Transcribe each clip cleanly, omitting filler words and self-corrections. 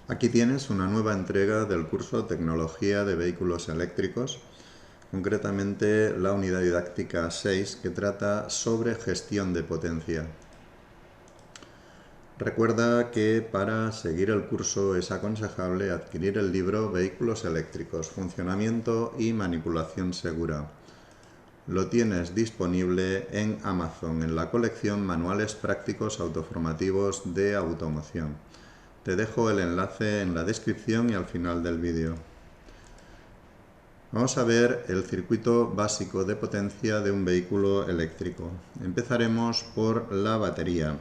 Aquí tienes una nueva entrega del curso Tecnología de Vehículos Eléctricos, concretamente la unidad didáctica 6 que trata sobre gestión de potencia. Recuerda que para seguir el curso es aconsejable adquirir el libro Vehículos Eléctricos, Funcionamiento y Manipulación Segura. Lo tienes disponible en Amazon en la colección Manuales Prácticos Autoformativos de Automoción. Te dejo el enlace en la descripción y al final del vídeo. Vamos a ver el circuito básico de potencia de un vehículo eléctrico. Empezaremos por la batería.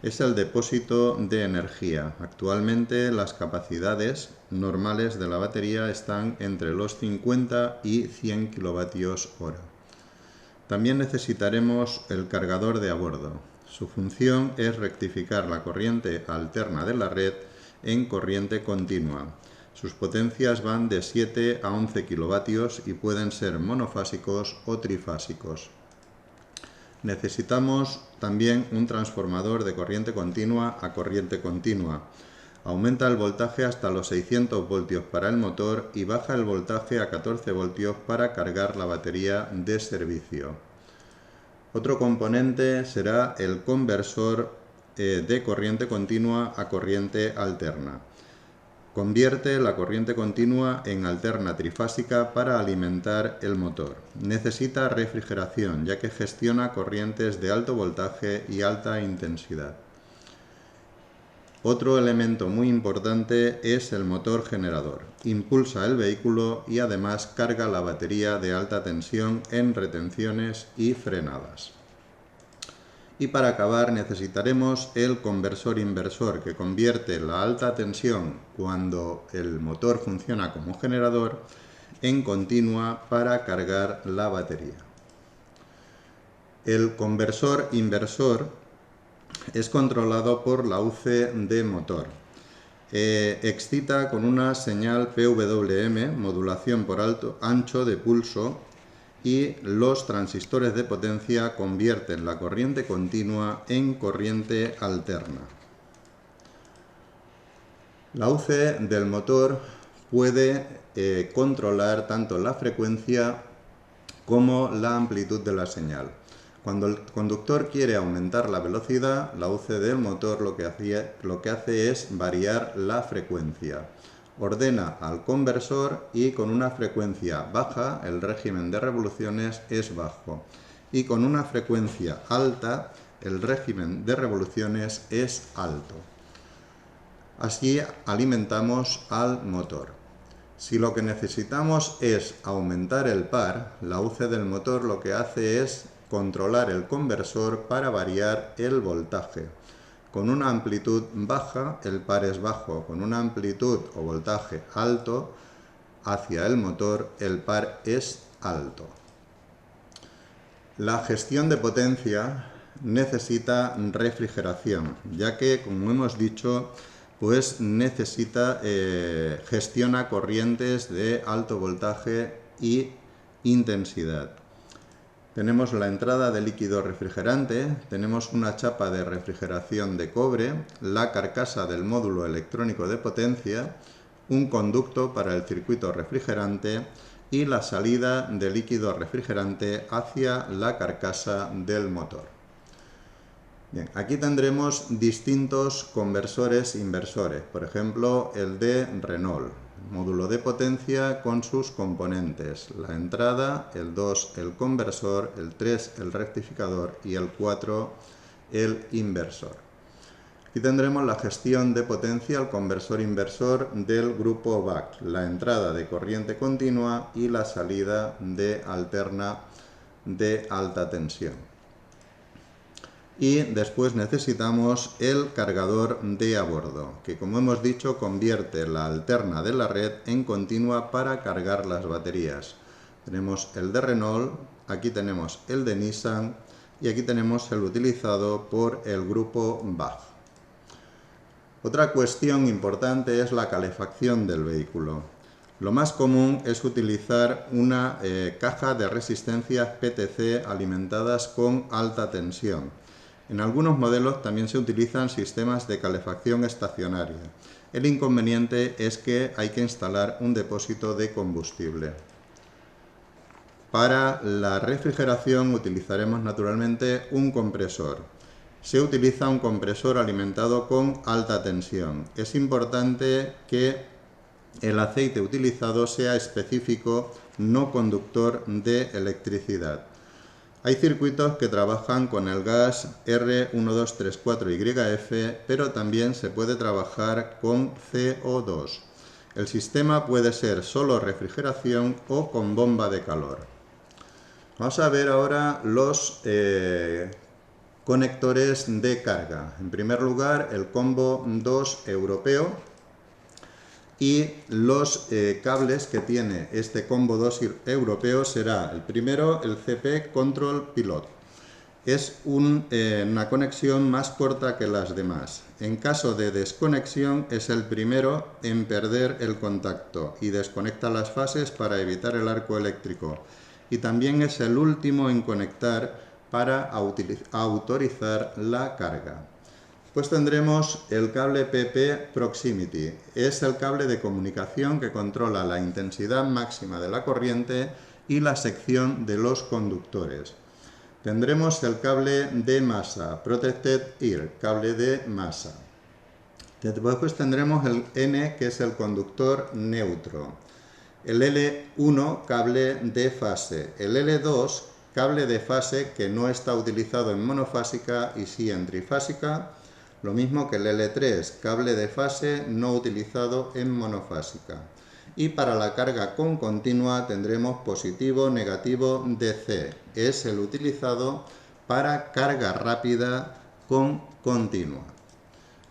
Es el depósito de energía. Actualmente las capacidades normales de la batería están entre los 50 y 100 kilovatios hora. También necesitaremos el cargador de a bordo. Su función es rectificar la corriente alterna de la red en corriente continua. Sus potencias van de 7 a 11 kilovatios y pueden ser monofásicos o trifásicos. Necesitamos también un transformador de corriente continua a corriente continua. Aumenta el voltaje hasta los 600 voltios para el motor y baja el voltaje a 14 voltios para cargar la batería de servicio. Otro componente será el conversor de corriente continua a corriente alterna. Convierte la corriente continua en alterna trifásica para alimentar el motor. Necesita refrigeración, ya que gestiona corrientes de alto voltaje y alta intensidad. Otro elemento muy importante es el motor generador. Impulsa el vehículo y además carga la batería de alta tensión en retenciones y frenadas. Y para acabar necesitaremos el conversor inversor, que convierte la alta tensión cuando el motor funciona como generador en continua para cargar la batería. El conversor inversor es controlado por la UC de motor. Excita con una señal PWM, modulación por ancho de pulso, y los transistores de potencia convierten la corriente continua en corriente alterna. La UC del motor puede controlar tanto la frecuencia como la amplitud de la señal. Cuando el conductor quiere aumentar la velocidad, la UC del motor lo que hace es variar la frecuencia. Ordena al conversor y con una frecuencia baja el régimen de revoluciones es bajo y con una frecuencia alta el régimen de revoluciones es alto. Así alimentamos al motor. Si lo que necesitamos es aumentar el par, la UC del motor lo que hace es controlar el conversor para variar el voltaje. Con una amplitud baja, el par es bajo. Con una amplitud o voltaje alto hacia el motor, el par es alto. La gestión de potencia necesita refrigeración, ya que, como hemos dicho, pues gestiona corrientes de alto voltaje y intensidad. Tenemos la entrada de líquido refrigerante, tenemos una chapa de refrigeración de cobre, la carcasa del módulo electrónico de potencia, un conducto para el circuito refrigerante y la salida de líquido refrigerante hacia la carcasa del motor. Bien, aquí tendremos distintos conversores inversores, por ejemplo el de Renault. Módulo de potencia con sus componentes, la entrada, el 2 el conversor, el 3 el rectificador y el 4 el inversor. Aquí tendremos la gestión de potencia, el conversor inversor del grupo BAC, la entrada de corriente continua y la salida de alterna de alta tensión. Y después necesitamos el cargador de a bordo, que como hemos dicho convierte la alterna de la red en continua para cargar las baterías. Tenemos el de Renault, aquí tenemos el de Nissan y aquí tenemos el utilizado por el grupo BAG. Otra cuestión importante es la calefacción del vehículo. Lo más común es utilizar una caja de resistencias PTC alimentadas con alta tensión. En algunos modelos también se utilizan sistemas de calefacción estacionaria. El inconveniente es que hay que instalar un depósito de combustible. Para la refrigeración utilizaremos naturalmente un compresor. Se utiliza un compresor alimentado con alta tensión. Es importante que el aceite utilizado sea específico, no conductor de electricidad. Hay circuitos que trabajan con el gas R1234YF, pero también se puede trabajar con CO2. El sistema puede ser solo refrigeración o con bomba de calor. Vamos a ver ahora los conectores de carga. En primer lugar, el combo 2 europeo y los cables que tiene este combo 2 europeo será el primero, el CP Control Pilot. Es una conexión más corta que las demás. En caso de desconexión es el primero en perder el contacto y desconecta las fases para evitar el arco eléctrico. Y también es el último en conectar para autorizar la carga. Pues tendremos el cable PP Proximity. Es el cable de comunicación que controla la intensidad máxima de la corriente y la sección de los conductores. Tendremos el cable de masa, Protected Ear, cable de masa. Después tendremos el N, que es el conductor neutro. El L1, cable de fase. El L2, cable de fase que no está utilizado en monofásica y sí en trifásica. Lo mismo que el L3, cable de fase no utilizado en monofásica. Y para la carga con continua tendremos positivo, negativo, DC. Es el utilizado para carga rápida con continua.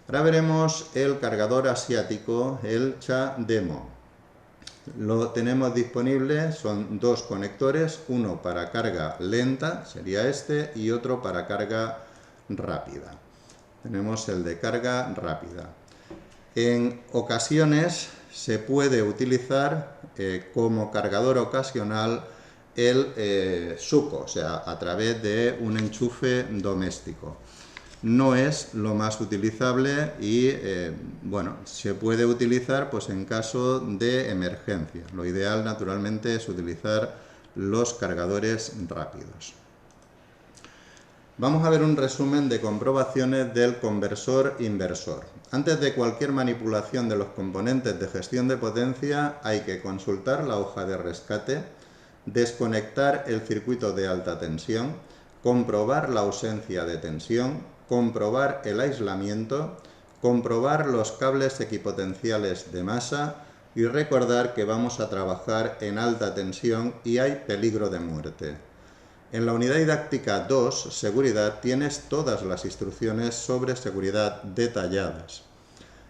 Ahora veremos el cargador asiático, el CHAdeMO. Lo tenemos disponible, son dos conectores, uno para carga lenta, sería este, y otro para carga rápida. Tenemos el de carga rápida. En ocasiones se puede utilizar como cargador ocasional el SUCO, o sea, a través de un enchufe doméstico. No es lo más utilizable y bueno, se puede utilizar pues en caso de emergencia. Lo ideal naturalmente es utilizar los cargadores rápidos. Vamos a ver un resumen de comprobaciones del conversor inversor. Antes de cualquier manipulación de los componentes de gestión de potencia hay que consultar la hoja de rescate, desconectar el circuito de alta tensión, comprobar la ausencia de tensión, comprobar el aislamiento, comprobar los cables equipotenciales de masa y recordar que vamos a trabajar en alta tensión y hay peligro de muerte. En la unidad didáctica 2, seguridad, tienes todas las instrucciones sobre seguridad detalladas.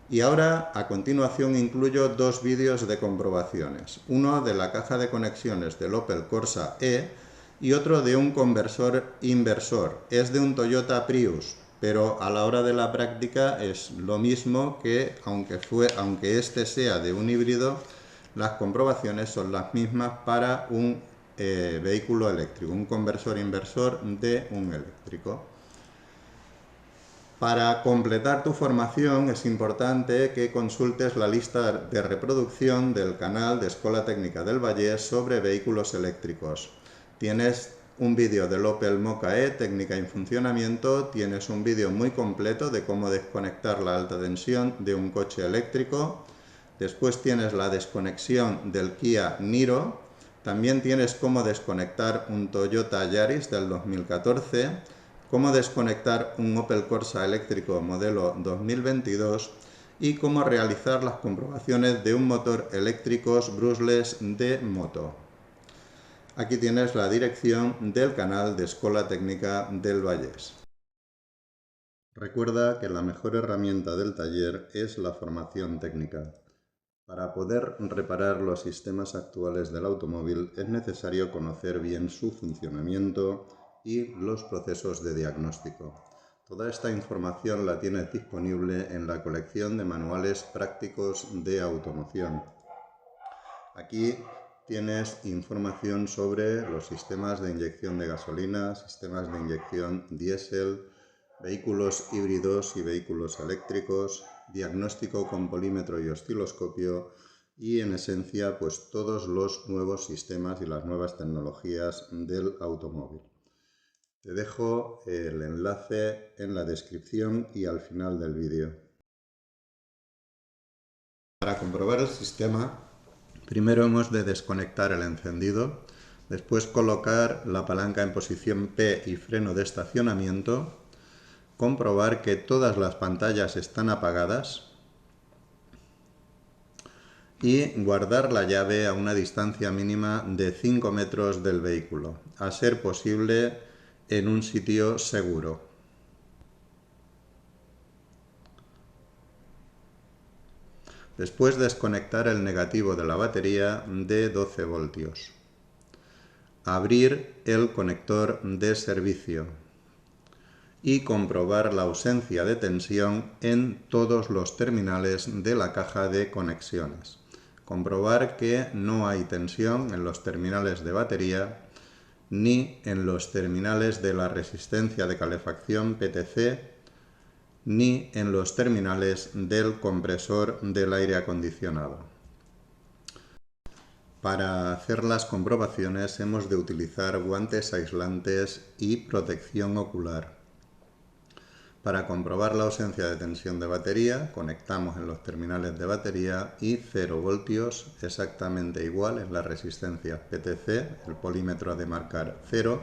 Y ahora, a continuación, incluyo dos vídeos de comprobaciones. Uno de la caja de conexiones del Opel Corsa E y otro de un conversor inversor. Es de un Toyota Prius, pero a la hora de la práctica es lo mismo que, aunque este sea de un híbrido, las comprobaciones son las mismas para un vehículo eléctrico, un conversor inversor de un eléctrico. Para completar tu formación es importante que consultes la lista de reproducción del canal de Escola Técnica del Vallès sobre vehículos eléctricos. Tienes un vídeo del Opel Mokka E, técnica y funcionamiento, tienes un vídeo muy completo de cómo desconectar la alta tensión de un coche eléctrico, después tienes la desconexión del Kia Niro, también tienes cómo desconectar un Toyota Yaris del 2014, cómo desconectar un Opel Corsa eléctrico modelo 2022 y cómo realizar las comprobaciones de un motor eléctrico brushless de moto. Aquí tienes la dirección del canal de Escola Técnica del Vallès. Recuerda que la mejor herramienta del taller es la formación técnica. Para poder reparar los sistemas actuales del automóvil es necesario conocer bien su funcionamiento y los procesos de diagnóstico. Toda esta información la tienes disponible en la colección de manuales prácticos de automoción. Aquí tienes información sobre los sistemas de inyección de gasolina, sistemas de inyección diésel, vehículos híbridos y vehículos eléctricos, diagnóstico con polímetro y osciloscopio y en esencia pues todos los nuevos sistemas y las nuevas tecnologías del automóvil. Te dejo el enlace en la descripción y al final del vídeo. Para comprobar el sistema, primero hemos de desconectar el encendido, después colocar la palanca en posición P y freno de estacionamiento, comprobar que todas las pantallas están apagadas y guardar la llave a una distancia mínima de 5 metros del vehículo, a ser posible en un sitio seguro. Después desconectar el negativo de la batería de 12 voltios. Abrir el conector de servicio y comprobar la ausencia de tensión en todos los terminales de la caja de conexiones. Comprobar que no hay tensión en los terminales de batería ni en los terminales de la resistencia de calefacción PTC ni en los terminales del compresor del aire acondicionado. Para hacer las comprobaciones hemos de utilizar guantes aislantes y protección ocular. Para comprobar la ausencia de tensión de batería, conectamos en los terminales de batería y 0 voltios, exactamente igual en la resistencia PTC, el polímetro ha de marcar 0,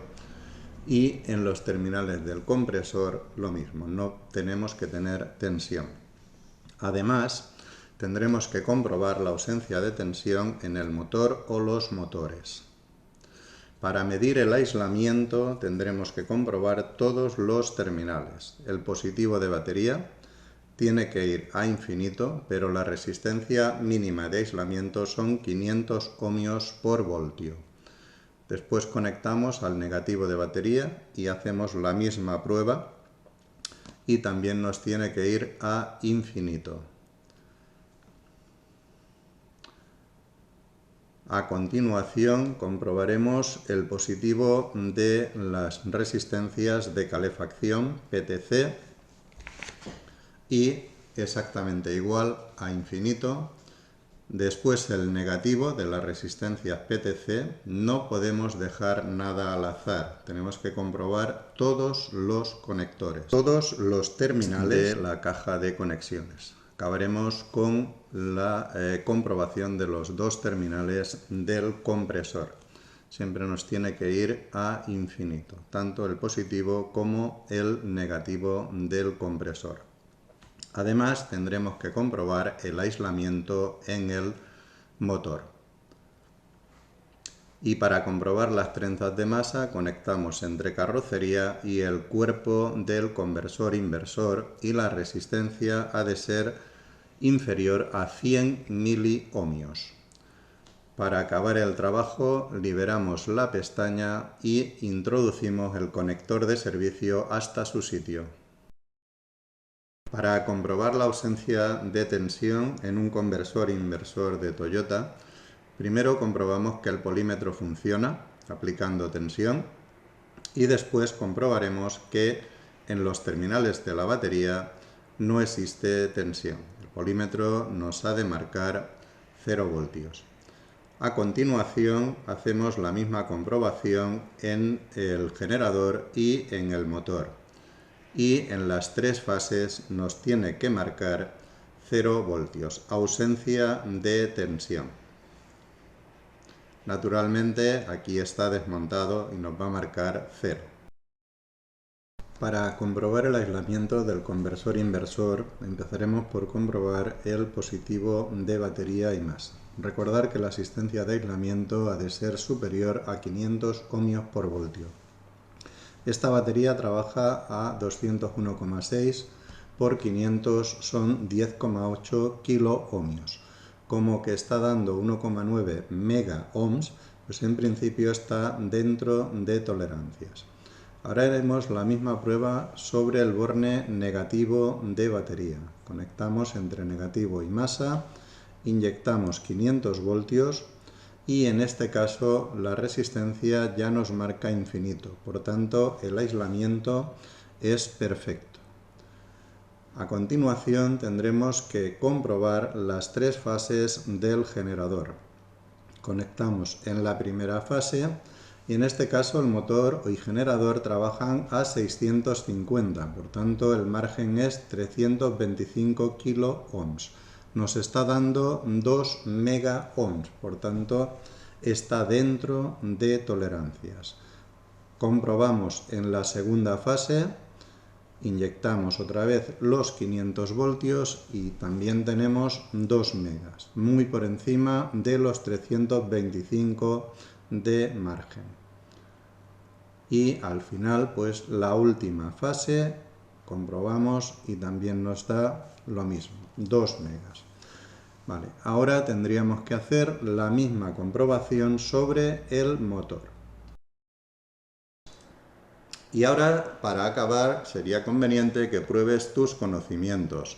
y en los terminales del compresor lo mismo, no tenemos que tener tensión. Además, tendremos que comprobar la ausencia de tensión en el motor o los motores. Para medir el aislamiento tendremos que comprobar todos los terminales. El positivo de batería tiene que ir a infinito, pero la resistencia mínima de aislamiento son 500 ohmios por voltio. Después conectamos al negativo de batería y hacemos la misma prueba y también nos tiene que ir a infinito. A continuación comprobaremos el positivo de las resistencias de calefacción PTC y exactamente igual a infinito. Después el negativo de las resistencias PTC, no podemos dejar nada al azar, tenemos que comprobar todos los conectores, todos los terminales de la caja de conexiones. Acabaremos con la comprobación de los dos terminales del compresor. Siempre nos tiene que ir a infinito, tanto el positivo como el negativo del compresor. Además, tendremos que comprobar el aislamiento en el motor. Y para comprobar las trenzas de masa, conectamos entre carrocería y el cuerpo del conversor inversor y la resistencia ha de ser inferior a 100 miliohmios. Para acabar el trabajo, liberamos la pestaña y introducimos el conector de servicio hasta su sitio. Para comprobar la ausencia de tensión en un conversor inversor de Toyota, primero comprobamos que el polímetro funciona aplicando tensión y después comprobaremos que en los terminales de la batería no existe tensión. El polímetro nos ha de marcar 0 voltios. A continuación hacemos la misma comprobación en el generador y en el motor. Y en las tres fases nos tiene que marcar 0 voltios, ausencia de tensión. Naturalmente aquí está desmontado y nos va a marcar 0. Para comprobar el aislamiento del conversor inversor empezaremos por comprobar el positivo de batería y masa. Recordar que la asistencia de aislamiento ha de ser superior a 500 ohmios por voltio. Esta batería trabaja a 201,6 por 500 son 10,8 kiloohmios. Como que está dando 1,9 megaohms, pues en principio está dentro de tolerancias. Ahora haremos la misma prueba sobre el borne negativo de batería. Conectamos entre negativo y masa, inyectamos 500 voltios, y en este caso la resistencia ya nos marca infinito, por tanto el aislamiento es perfecto. A continuación tendremos que comprobar las tres fases del generador. Conectamos en la primera fase y en este caso el motor y generador trabajan a 650, por tanto el margen es 325 kiloohms. Nos está dando 2 megaohms, por tanto está dentro de tolerancias. Comprobamos en la segunda fase, inyectamos otra vez los 500 voltios y también tenemos 2 megas, muy por encima de los 325 de margen. Y al final, pues la última fase, comprobamos y también nos da lo mismo, 2 megas. Vale, ahora tendríamos que hacer la misma comprobación sobre el motor. Y ahora, para acabar, sería conveniente que pruebes tus conocimientos.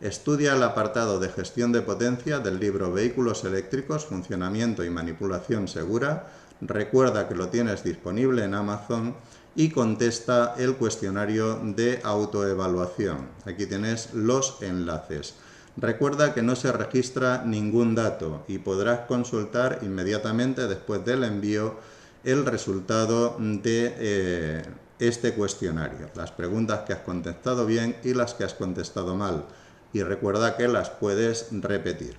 Estudia el apartado de gestión de potencia del libro Vehículos eléctricos, funcionamiento y manipulación segura. Recuerda que lo tienes disponible en Amazon y contesta el cuestionario de autoevaluación. Aquí tienes los enlaces. Recuerda que no se registra ningún dato y podrás consultar inmediatamente después del envío el resultado de este cuestionario, las preguntas que has contestado bien y las que has contestado mal. Y recuerda que las puedes repetir.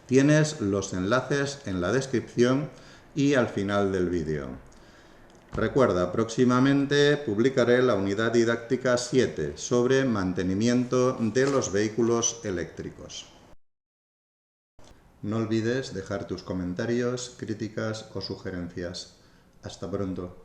Tienes los enlaces en la descripción y al final del vídeo. Recuerda, próximamente publicaré la unidad didáctica 7 sobre mantenimiento de los vehículos eléctricos. No olvides dejar tus comentarios, críticas o sugerencias. Hasta pronto.